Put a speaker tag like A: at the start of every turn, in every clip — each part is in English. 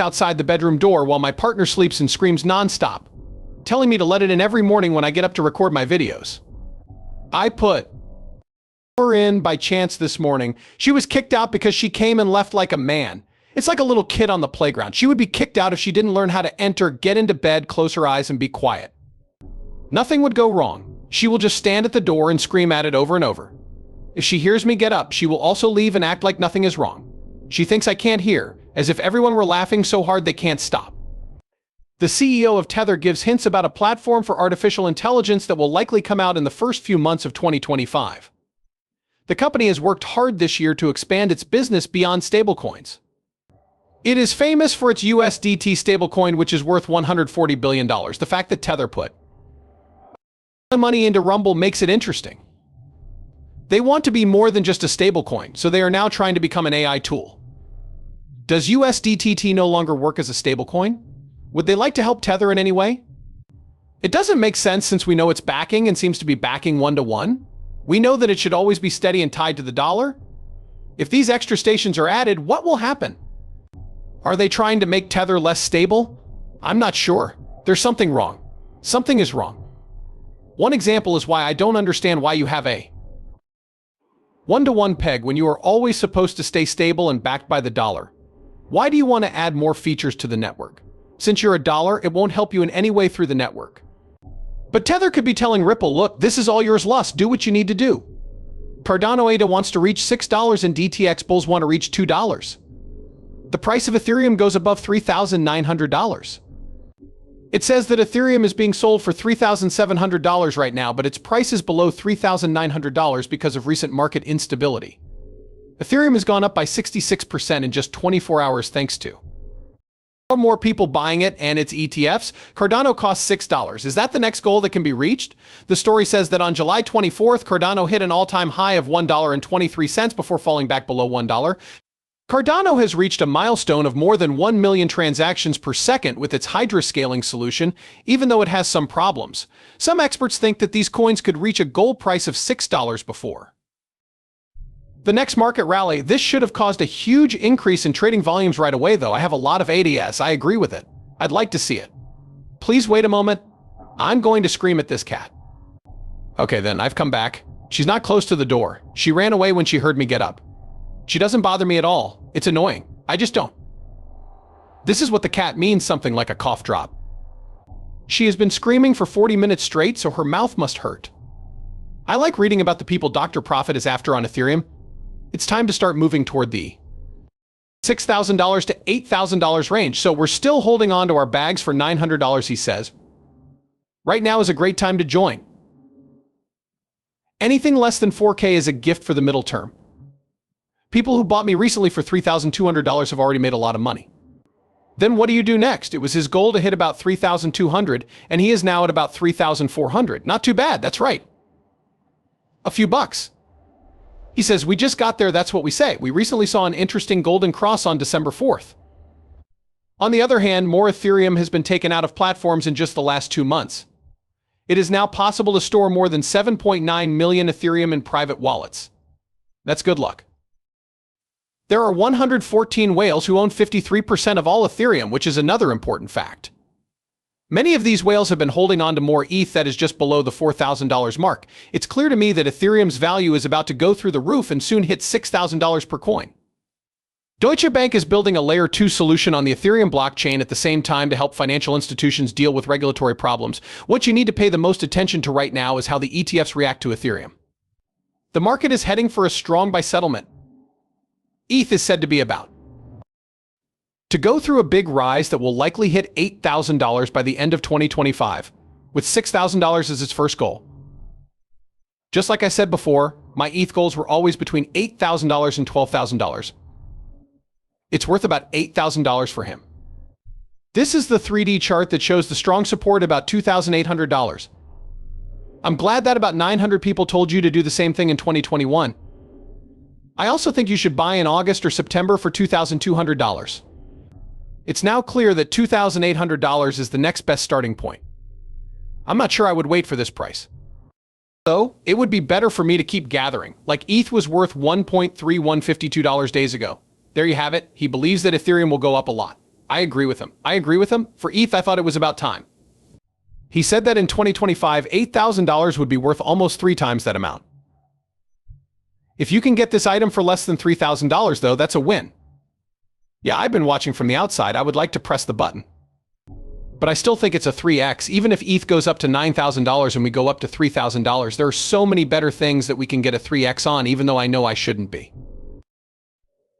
A: outside the bedroom door while my partner sleeps and screams nonstop, telling me to let it in every morning when I get up to record my videos. I put her in by chance this morning. She was kicked out because she came and left like a man. It's like a little kid on the playground. She would be kicked out if she didn't learn how to enter, get into bed, close her eyes, and be quiet. Nothing would go wrong. She will just stand at the door and scream at it over and over. If she hears me get up, she will also leave and act like nothing is wrong. She thinks I can't hear, as if everyone were laughing so hard they can't stop. The CEO of Tether gives hints about a platform for artificial intelligence that will likely come out in the first few months of 2025. The company has worked hard this year to expand its business beyond stablecoins. It is famous for its USDT stablecoin, which is worth $140 billion. The fact that Tether put money into Rumble makes it interesting. They want to be more than just a stablecoin, so they are now trying to become an AI tool. Does USDT no longer work as a stablecoin? Would they like to help Tether in any way? It doesn't make sense since we know it's backing and seems to be backing one-to-one. We know that it should always be steady and tied to the dollar. If these extra stations are added, what will happen? Are they trying to make Tether less stable? I'm not sure. There's something wrong. Something is wrong. One example is why I don't understand why you have a one-to-one peg when you are always supposed to stay stable and backed by the dollar. Why do you want to add more features to the network? Since you're a dollar, it won't help you in any way through the network. But Tether could be telling Ripple, look, this is all yours, Lust. Do what you need to do. Cardano ADA wants to reach $6 and DTX Bulls want to reach $2. The price of Ethereum goes above $3,900. It says that Ethereum is being sold for $3,700 right now, but its price is below $3,900 because of recent market instability. Ethereum has gone up by 66% in just 24 hours thanks to more people buying it and its ETFs. Cardano costs $6. Is that the next goal that can be reached? The story says that on July 24th, Cardano hit an all-time high of $1.23 before falling back below $1. Cardano has reached a milestone of more than 1 million transactions per second with its Hydra scaling solution, even though it has some problems. Some experts think that these coins could reach a goal price of $6 before the next market rally. This should have caused a huge increase in trading volumes right away, though. I have a lot of ADS. I agree with it. I'd like to see it. Please wait a moment. I'm going to scream at this cat. Okay, then, I've come back. She's not close to the door. She ran away when she heard me get up. She doesn't bother me at all. It's annoying. I just don't. This is what the cat means, something like a cough drop. She has been screaming for 40 minutes straight, so her mouth must hurt. I like reading about the people Dr. Profit is after on Ethereum. It's time to start moving toward the $6,000 to $8,000 range, so we're still holding on to our bags for $900, he says. Right now is a great time to join. Anything less than 4K is a gift for the middle term. People who bought me recently for $3,200 have already made a lot of money. Then what do you do next? It was his goal to hit about 3,200, and he is now at about 3,400. Not too bad, that's right. A few bucks. He says, we just got there, that's what we say. We recently saw an interesting golden cross on December 4th. On the other hand, more Ethereum has been taken out of platforms in just the last 2 months. It is now possible to store more than 7.9 million Ethereum in private wallets. That's good luck. There are 114 whales who own 53% of all Ethereum, which is another important fact. Many of these whales have been holding on to more ETH that is just below the $4,000 mark. It's clear to me that Ethereum's value is about to go through the roof and soon hit $6,000 per coin. Deutsche Bank is building a Layer 2 solution on the Ethereum blockchain at the same time to help financial institutions deal with regulatory problems. What you need to pay the most attention to right now is how the ETFs react to Ethereum. The market is heading for a strong buy settlement. ETH is said to be about to go through a big rise that will likely hit $8,000 by the end of 2025, with $6,000 as its first goal. Just like I said before, my ETH goals were always between $8,000 and $12,000. It's worth about $8,000 for him. This is the 3D chart that shows the strong support about $2,800. I'm glad that about 900 people told you to do the same thing in 2021. I also think you should buy in August or September for $2,200. It's now clear that $2,800 is the next best starting point. I'm not sure I would wait for this price. So, it would be better for me to keep gathering, like ETH was worth $1.3152 days ago. There you have it. He believes that Ethereum will go up a lot. I agree with him. For ETH, I thought it was about time. He said that in 2025, $8,000 would be worth almost 3 times that amount. If you can get this item for less than $3,000, though, that's a win. Yeah, I've been watching from the outside. I would like to press the button. But I still think it's a 3x. Even if ETH goes up to $9,000 and we go up to $3,000, there are so many better things that we can get a 3x on, even though I know I shouldn't be.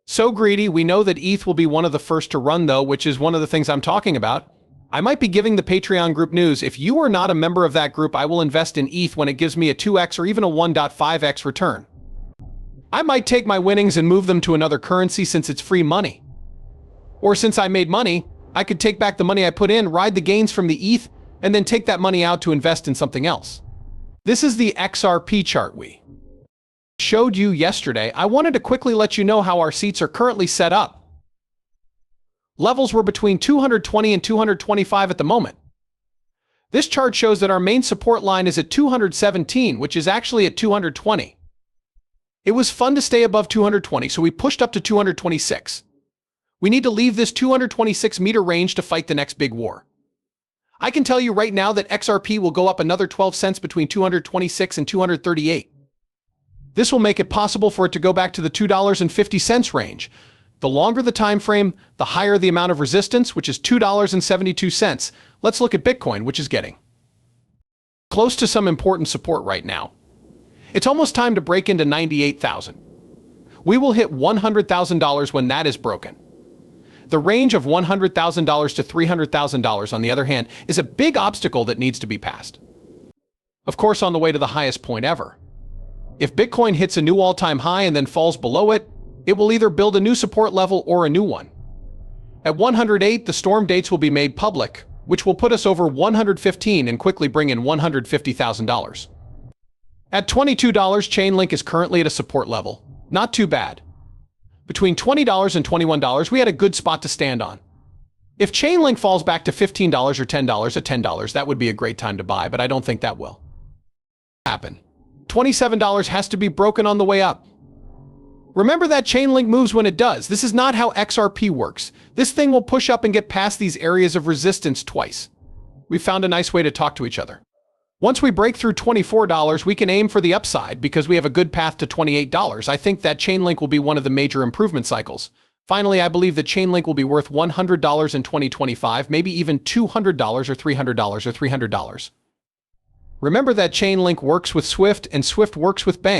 A: So greedy, we know that ETH will be one of the first to run, though, which is one of the things I'm talking about. I might be giving the Patreon group news. If you are not a member of that group, I will invest in ETH when it gives me a 2x or even a 1.5x return. I might take my winnings and move them to another currency since it's free money. Or since I made money, I could take back the money I put in, ride the gains from the ETH, and then take that money out to invest in something else. This is the XRP chart we showed you yesterday. I wanted to quickly let you know how our seats are currently set up. Levels were between 220 and 225 at the moment. This chart shows that our main support line is at 217, which is actually at 220. It was fun to stay above 220, so we pushed up to 226. We need to leave this 226 meter range to fight the next big war. I can tell you right now that XRP will go up another 12 cents between 226 and 238. This will make it possible for it to go back to the $2.50 range. The longer the time frame, the higher the amount of resistance, which is $2.72. Let's look at Bitcoin, which is getting close to some important support right now. It's almost time to break into 98,000. We will hit $100,000 when that is broken. The range of $100,000 to $300,000, on the other hand, is a big obstacle that needs to be passed. Of course, on the way to the highest point ever. If Bitcoin hits a new all-time high and then falls below it, it will either build a new support level or a new one. At 108, the storm dates will be made public, which will put us over 115 and quickly bring in $150,000. At $22, Chainlink is currently at a support level. Not too bad. Between $20 and $21, we had a good spot to stand on. If Chainlink falls back to $15 or $10 at $10, that would be a great time to buy, but I don't think that will happen. $27 has to be broken on the way up. Remember that Chainlink moves when it does. This is not how XRP works. This thing will push up and get past these areas of resistance twice. We found a nice way to talk to each other. Once we break through $24, we can aim for the upside because we have a good path to $28. I think that Chainlink will be one of the major improvement cycles. Finally, I believe that Chainlink will be worth $100 in 2025, maybe even $200 or $300 or $300. Remember that Chainlink works with Swift and Swift works with Bank.